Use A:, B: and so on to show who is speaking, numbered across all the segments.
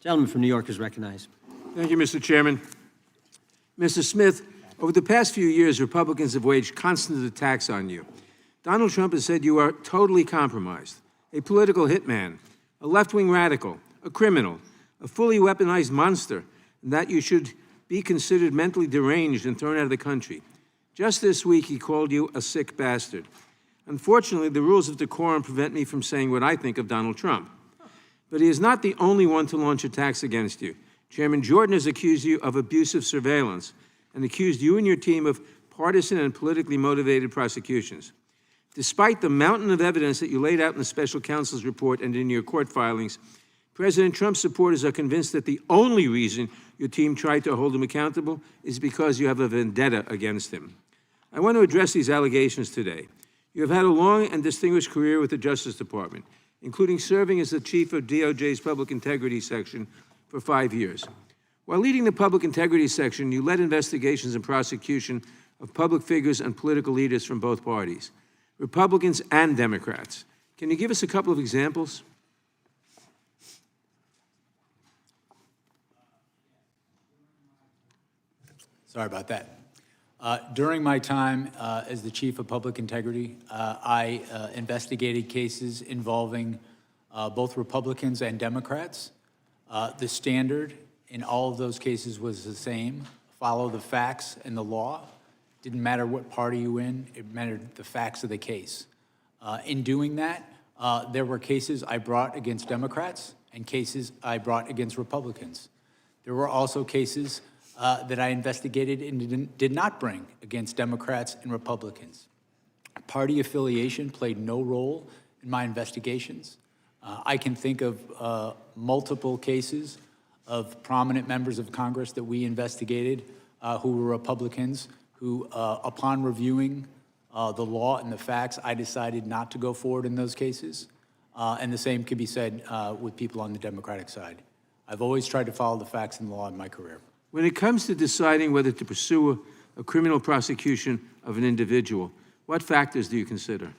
A: Gentleman from New York is recognized.
B: Thank you, Mr. Chairman. Mr. Smith, over the past few years, Republicans have waged constant attacks on you. Donald Trump has said you are totally compromised, a political hitman, a left-wing radical, a criminal, a fully weaponized monster, and that you should be considered mentally deranged and thrown out of the country. Just this week, he called you a sick bastard. Unfortunately, the rules of decorum prevent me from saying what I think of Donald Trump. But he is not the only one to launch attacks against you. Chairman Jordan has accused you of abusive surveillance and accused you and your team of partisan and politically motivated prosecutions. Despite the mountain of evidence that you laid out in the special counsel's report and in your court filings, President Trump's supporters are convinced that the only reason your team tried to hold him accountable is because you have a vendetta against him. I want to address these allegations today. You have had a long and distinguished career with the Justice Department, including serving as the chief of DOJ's Public Integrity Section for 5 years. While leading the Public Integrity Section, you led investigations and prosecution of public figures and political leaders from both parties, Republicans and Democrats. Can you give us a couple of examples?
C: Sorry about that. During my time as the Chief of Public Integrity, I investigated cases involving both Republicans and Democrats. The standard in all of those cases was the same: follow the facts and the law. Didn't matter what party you were in, it mattered the facts of the case. In doing that, there were cases I brought against Democrats and cases I brought against Republicans. There were also cases that I investigated and did not bring against Democrats and Republicans. Party affiliation played no role in my investigations. I can think of multiple cases of prominent members of Congress that we investigated who were Republicans who, upon reviewing the law and the facts, I decided not to go forward in those cases. And the same could be said with people on the Democratic side. I've always tried to follow the facts and the law in my career.
B: When it comes to deciding whether to pursue a criminal prosecution of an individual, what factors do you consider?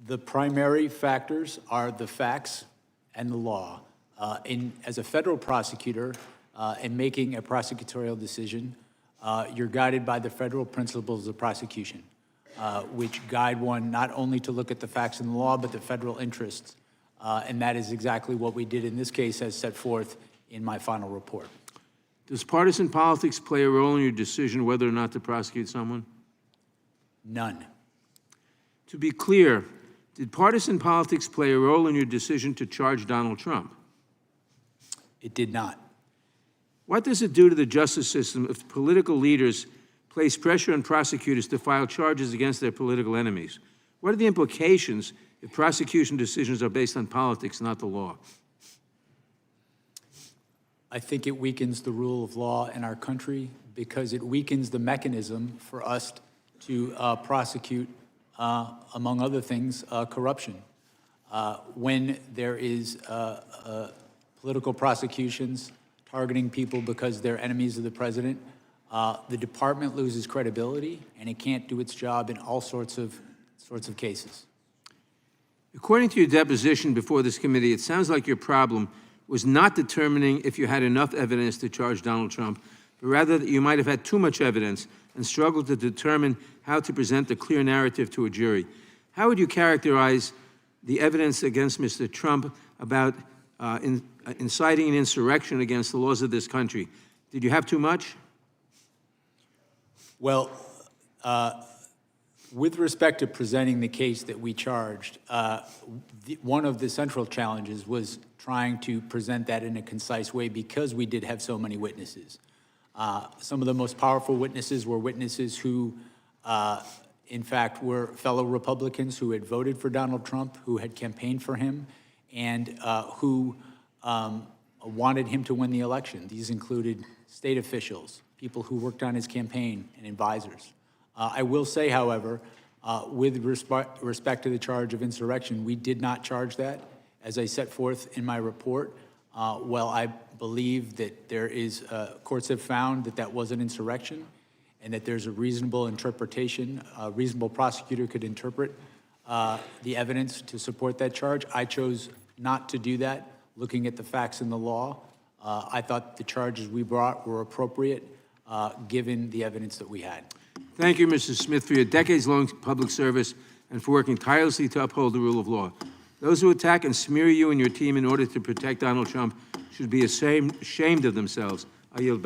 C: The primary factors are the facts and the law. As a federal prosecutor, in making a prosecutorial decision, you're guided by the federal principles of prosecution, which guide one not only to look at the facts and the law, but the federal interests. And that is exactly what we did in this case, as set forth in my final report.
B: Does partisan politics play a role in your decision whether or not to prosecute someone?
C: None.
B: To be clear, did partisan politics play a role in your decision to charge Donald Trump?
C: It did not.
B: What does it do to the justice system if political leaders place pressure on prosecutors to file charges against their political enemies? What are the implications if prosecution decisions are based on politics, not the law?
C: I think it weakens the rule of law in our country because it weakens the mechanism for us to prosecute, among other things, corruption. When there is political prosecutions targeting people because they're enemies of the president, the department loses credibility and it can't do its job in all sorts of cases.
B: According to your deposition before this committee, it sounds like your problem was not determining if you had enough evidence to charge Donald Trump, but rather that you might have had too much evidence and struggled to determine how to present a clear narrative to a jury. How would you characterize the evidence against Mr. Trump about inciting an insurrection against the laws of this country? Did you have too much?
C: Well, with respect to presenting the case that we charged, one of the central challenges was trying to present that in a concise way because we did have so many witnesses. Some of the most powerful witnesses were witnesses who, in fact, were fellow Republicans who had voted for Donald Trump, who had campaigned for him, and who wanted him to win the election. These included state officials, people who worked on his campaign, and advisors. I will say, however, with respect to the charge of insurrection, we did not charge that. As I set forth in my report, well, I believe that there is, courts have found that that was an insurrection and that there's a reasonable interpretation, a reasonable prosecutor could interpret the evidence to support that charge. I chose not to do that, looking at the facts and the law. I thought the charges we brought were appropriate, given the evidence that we had.
B: Thank you, Mr. Smith, for your decades-long public service and for working tirelessly to uphold the rule of law. Those who attack and smear you and your team in order to protect Donald Trump should be ashamed of themselves. I yield back.